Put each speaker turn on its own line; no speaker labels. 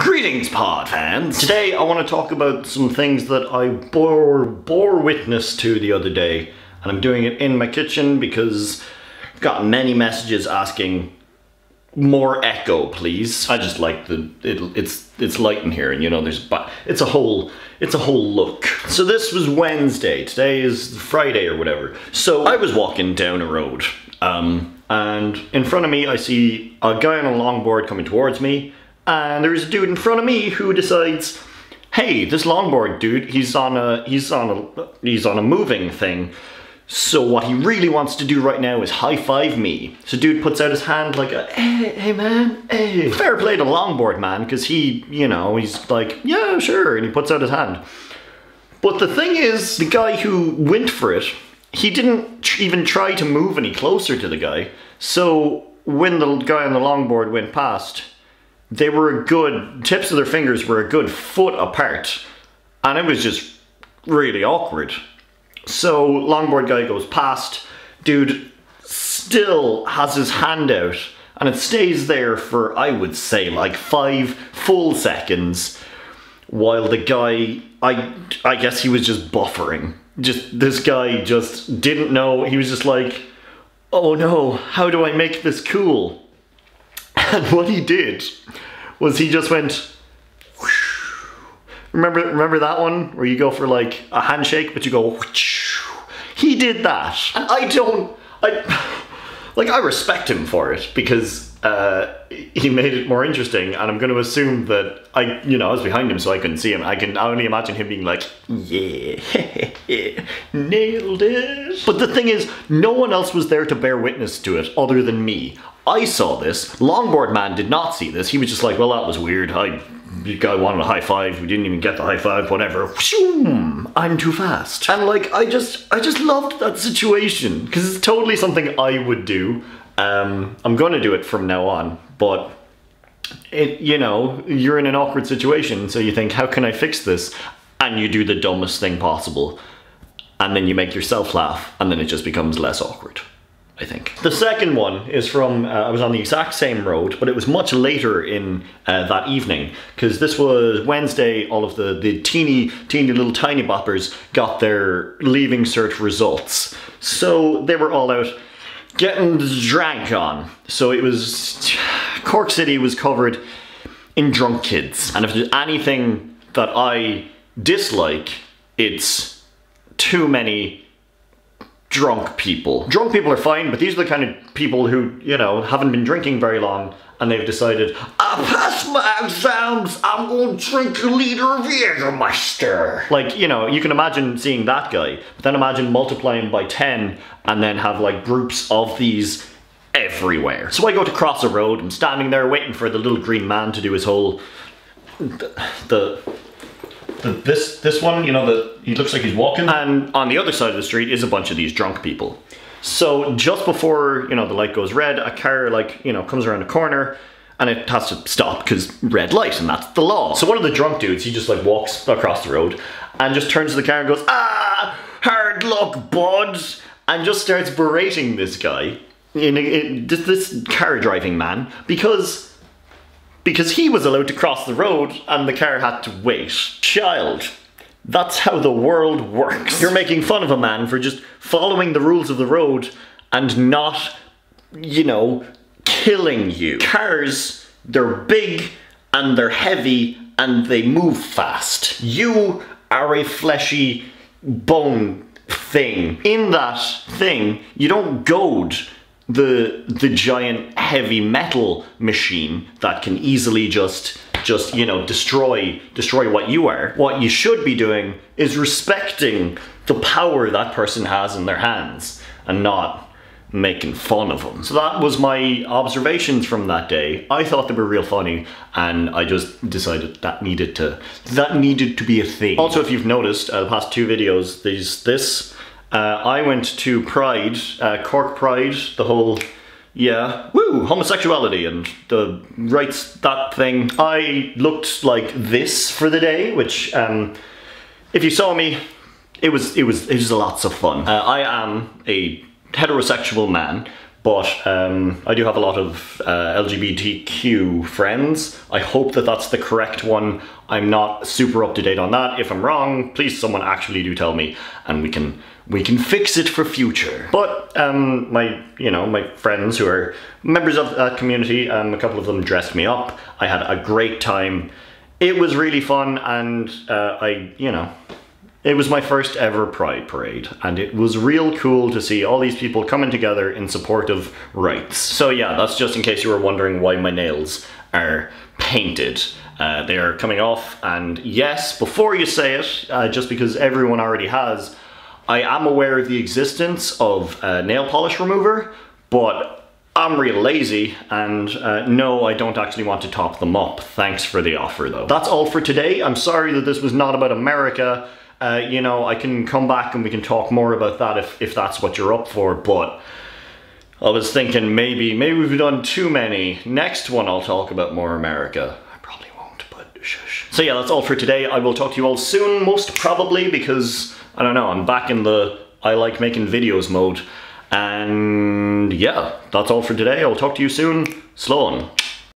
Greetings, pod fans! Today I want to talk about some things that I bore witness to the other day, and I'm doing it in my kitchen because I've got many messages asking more echo, please. I just like it's light in here, and you know it's a whole look. So this was Wednesday. Today is Friday or whatever. So I was walking down a road, and in front of me I see a guy on a longboard coming towards me. And there's a dude in front of me who decides, hey, this longboard dude, he's on a moving thing. So what he really wants to do right now is high five me. So dude puts out his hand like a, hey man, hey. Fair play to longboard man, because he, you know, he's like, yeah, sure, and he puts out his hand. But the thing is, the guy who went for it, he didn't even try to move any closer to the guy. So when the guy on the longboard went past, they were a good, tips of their fingers were a good foot apart, and it was just really awkward. So longboard guy goes past, dude still has his hand out, and it stays there for, I would say, like 5 full seconds, while the guy, I guess he was just buffering. This guy just didn't know, he was just like, oh no, how do I make this cool? And what he did was he just went, whoosh. Remember that one where you go for like a handshake but you go whoosh? He did that, and I respect him for it because he made it more interesting, and I'm going to assume that I was behind him so I couldn't see him. I can only imagine him being like, yeah, nailed it. But the thing is, no one else was there to bear witness to it other than me. I saw this. Longboard man did not see this. He was just like, well, that was weird. The guy wanted a high five. We didn't even get the high five, whatever. I'm too fast. And like, I just loved that situation because it's totally something I would do. I'm gonna do it from now on, but you're in an awkward situation, so you think, how can I fix this? And you do the dumbest thing possible, and then you make yourself laugh, and then it just becomes less awkward, I think. The second one is from, I was on the exact same road, but it was much later in that evening, because this was Wednesday. All of the teeny little tiny boppers got their leaving cert results. So they were all out getting drank on. So it was, Cork City was covered in drunk kids. And if there's anything that I dislike, it's too many drunk people. Drunk people are fine, but these are the kind of people who, haven't been drinking very long, and they've decided, I passed my exams, I'm gonna drink a liter of Jägermeister. Like, you can imagine seeing that guy, but then imagine multiplying by 10, and then have like groups of these everywhere. So I go to cross a road, I'm standing there waiting for the little green man to do his whole, this one, he looks like he's walking, and on the other side of the street is a bunch of these drunk people. So just before, the light goes red, a car comes around a corner, and it has to stop because red light, and that's the law. So one of the drunk dudes, he just like walks across the road and just turns to the car and goes, ah, hard luck, bud, and just starts berating this guy, this car driving man, because he was allowed to cross the road and the car had to wait. Child, that's how the world works. You're making fun of a man for just following the rules of the road and not, killing you. Cars, they're big and they're heavy and they move fast. You are a fleshy bone thing. In that thing, you don't goad the giant heavy metal machine that can easily just destroy what you are. What you should be doing is respecting the power that person has in their hands and not making fun of them. So that was my observations from that day. I thought they were real funny, and I just decided that needed to be a thing. Also, if you've noticed, the past 2 videos, I went to Pride, Cork Pride, the whole, homosexuality and the rights, that thing. I looked like this for the day, which, if you saw me, it was lots of fun. I am a heterosexual man, but I do have a lot of LGBTQ friends. I hope that that's the correct one. I'm not super up to date on that. If I'm wrong, please someone actually do tell me, and we can fix it for future. But my friends who are members of that community, a couple of them dressed me up. I had a great time. It was really fun, and it was my first ever Pride Parade, and it was real cool to see all these people coming together in support of rights. So yeah, that's just in case you were wondering why my nails are painted. They are coming off, and yes, before you say it, just because everyone already has, I am aware of the existence of nail polish remover, but I'm real lazy, and no, I don't actually want to top them up. Thanks for the offer though. That's all for today. I'm sorry that this was not about America. I can come back and we can talk more about that if that's what you're up for, but I was thinking maybe we've done too many. Next one I'll talk about more America. I probably won't, but shush. So yeah, that's all for today. I will talk to you all soon, most probably, because, I don't know, I'm back in the I like making videos mode. And yeah, that's all for today. I'll talk to you soon. Slán.